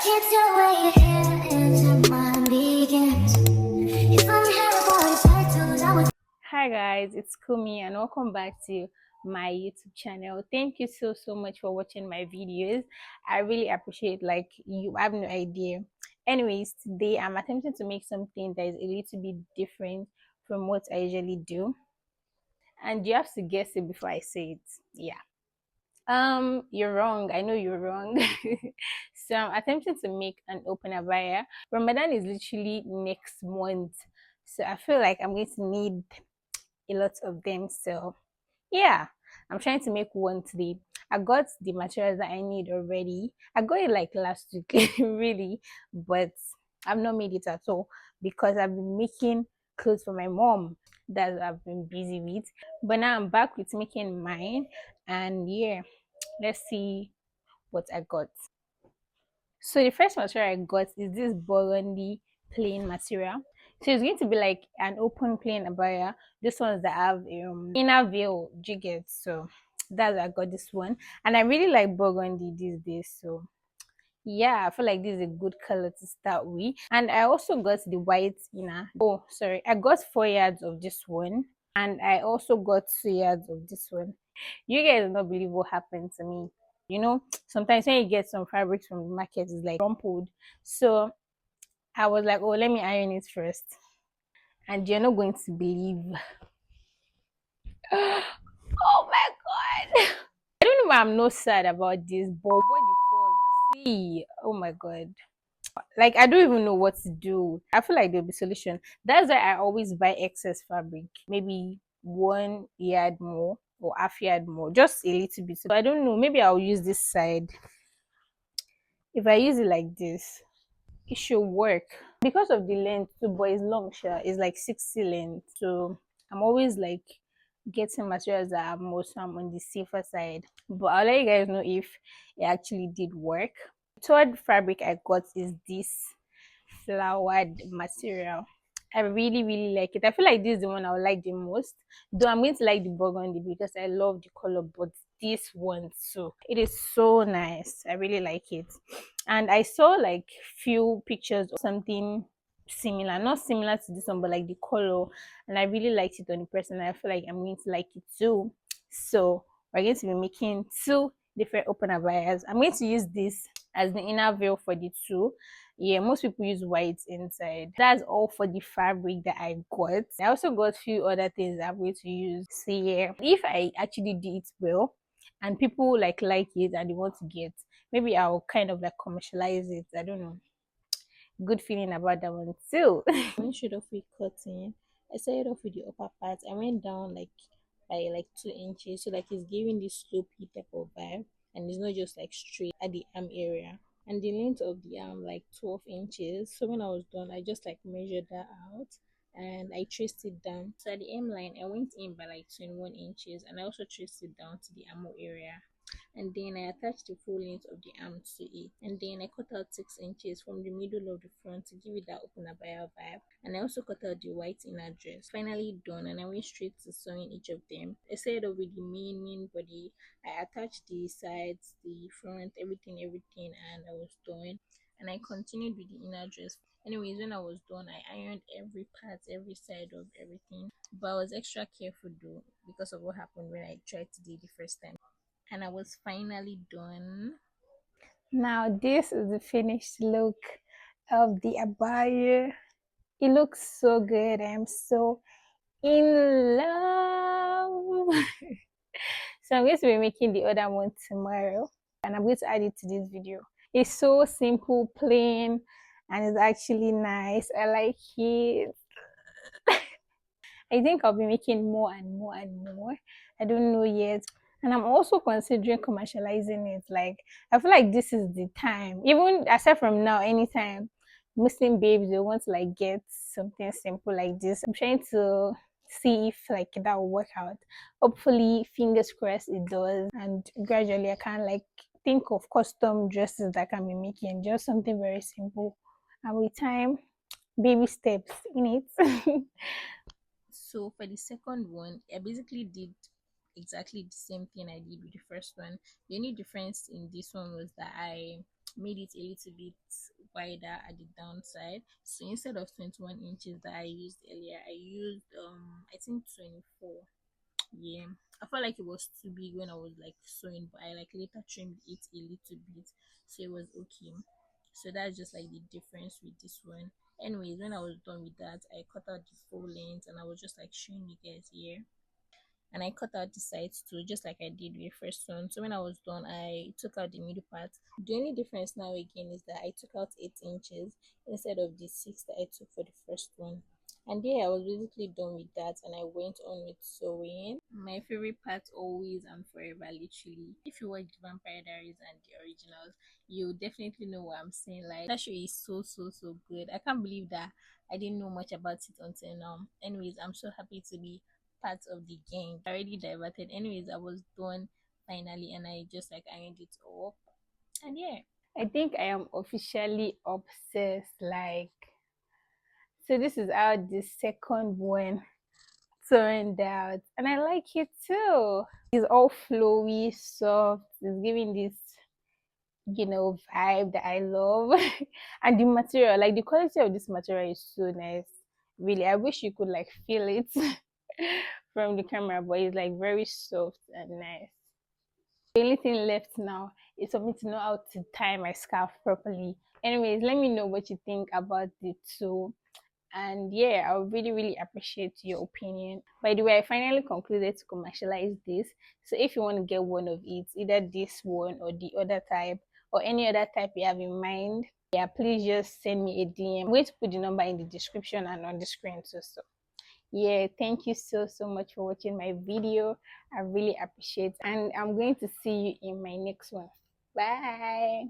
can't tell where your hair ends and mine begins. If I'm here for a title, I would. Hi guys, it's Kumi and welcome back to my YouTube channel. Thank you so much for watching my videos. I really appreciate, like, you have no idea. Anyways, today I'm attempting to make something that is a little bit different from what I usually do, and you have to guess it before I say it. Yeah. You're wrong. I know you're wrong. So I'm attempting to make an open abaya. Ramadan is literally next month, so I feel like I'm going to need a lot of them. So yeah, I'm trying to make one today. I got the materials that I need already. I got it like last week, really, but I've not made it at all because I've been making clothes for my mom that I've been busy with. But now I'm back with making mine, and yeah, let's see what I got. So the first material I got is this Burgundy plain material. So it's going to be like an open plain abaya. This ones that have inner veil jigget. So that's why I got this one. And I really like Burgundy these days. So yeah, I feel like this is a good color to start with. And I also got the white inner. Oh, sorry. I got 4 yards of this one. And I also got 2 yards of this one. You guys will not believe what happened to me. You know, sometimes when you get some fabrics from the market, it's like rumpled. So I was like, oh, let me iron it first. And you're not going to believe. Oh my god. I don't know why I'm not sad about this, but what the fuck? See, oh my god. Like, I don't even know what to do. I feel like there'll be solution. That's why I always buy excess fabric, maybe 1 yard more or half yard more, just a little bit. So I don't know, maybe I'll use this side. If I use it like this, it should work because of the length too, but it's long. Sure, it's like 60 length, so I'm always like getting materials that are more, so I'm on the safer side. But I'll let you guys know if it actually did work. Third fabric I got is this flowered material. I really like it. I feel like this is the one I would like the most. Though I'm going to like the burgundy because I love the color, but this one too. It is so nice. I really like it. And I saw like few pictures of something similar, not similar to this one, but like the color. And I really liked it on the person. And I feel like I'm going to like it too. So we're going to be making 2 different open abayas. I'm going to use this as the inner veil for the 2. Yeah, most people use white inside. That's all for the fabric that I got. I also got a few other things I'm going to use. So yeah, if I actually do it well and people like it and they want to get, maybe I'll kind of like commercialize it. I don't know. Good feeling about that one too. I went straight off with cutting. I started off with the upper part. I went down like by like 2 inches, so like it's giving this slopey type of vibe, and it's not just like straight at the arm area. And the length of the arm like 12 inches. So when I was done, I just like measured that out and I traced it down. So at the M line, I went in by like 21 inches, and I also traced it down to the arm area, and then I attached the full length of the arm to it, and then I cut out 6 inches from the middle of the front to give it that open abaya vibe, and I also cut out the white inner dress. Finally done, and I went straight to sewing each of them. I started off with the main body. I attached the sides, the front, everything, and I was done, and I continued with the inner dress. Anyways, when I was done, I ironed every part, every side of everything, but I was extra careful though because of what happened when I tried to do it the first time, and I was finally done. Now this is the finished look of the abaya. It looks so good. I'm so in love. So I'm going to be making the other one tomorrow, and I'm going to add it to this video. It's so simple, plain, and it's actually nice. I like it. I think I'll be making more and more and more. I don't know yet. And I'm also considering commercializing it. Like, I feel like this is the time. Even aside from now, anytime Muslim babes they want to like get something simple like this. I'm trying to see if like that will work out. Hopefully, fingers crossed it does. And gradually I can like think of custom dresses that I can be making. Just something very simple. And with time, baby steps in it. So for the second one, I basically did exactly the same thing I did with the first one. The only difference in this one was that I made it a little bit wider at the downside. So instead of 21 inches that I used earlier, I used I think 24. Yeah, I felt like it was too big when I was like sewing, but I like later trimmed it a little bit, so it was okay. So that's just like the difference with this one. Anyways, when I was done with that, I cut out the full length and I was just like showing you guys here, and I cut out the sides too, just like I did with the first one. So when I was done, I took out the middle part. The only difference now again is that I took out 8 inches instead of the 6 that I took for the first one. And yeah, I was basically done with that, and I went on with sewing. My favorite part always and forever, literally. If you watch the Vampire Diaries and the originals, you definitely know what I'm saying. Like, that show is so good. I can't believe that I didn't know much about it until now. Anyways, I'm so happy to be part of the game. I already diverted. Anyways, I was done finally, and I just like ironed it up. And yeah. I think I am officially obsessed. Like, so this is how the second one turned out, and I like it too. It's all flowy, soft. It's giving this, vibe that I love. And the material, like the quality of this material is so nice. Really, I wish you could like feel it from the camera, but it's like very soft and nice. The only thing left now is for me to know how to tie my scarf properly. Anyways, let me know what you think about the two. And yeah, I would really appreciate your opinion. By the way, I finally concluded to commercialize this. So if you want to get one of it, either this one or the other type or any other type you have in mind, yeah, please just send me a DM. I'm going to put the number in the description and on the screen too. So yeah, thank you so much for watching my video. I really appreciate it. And I'm going to see you in my next one. Bye.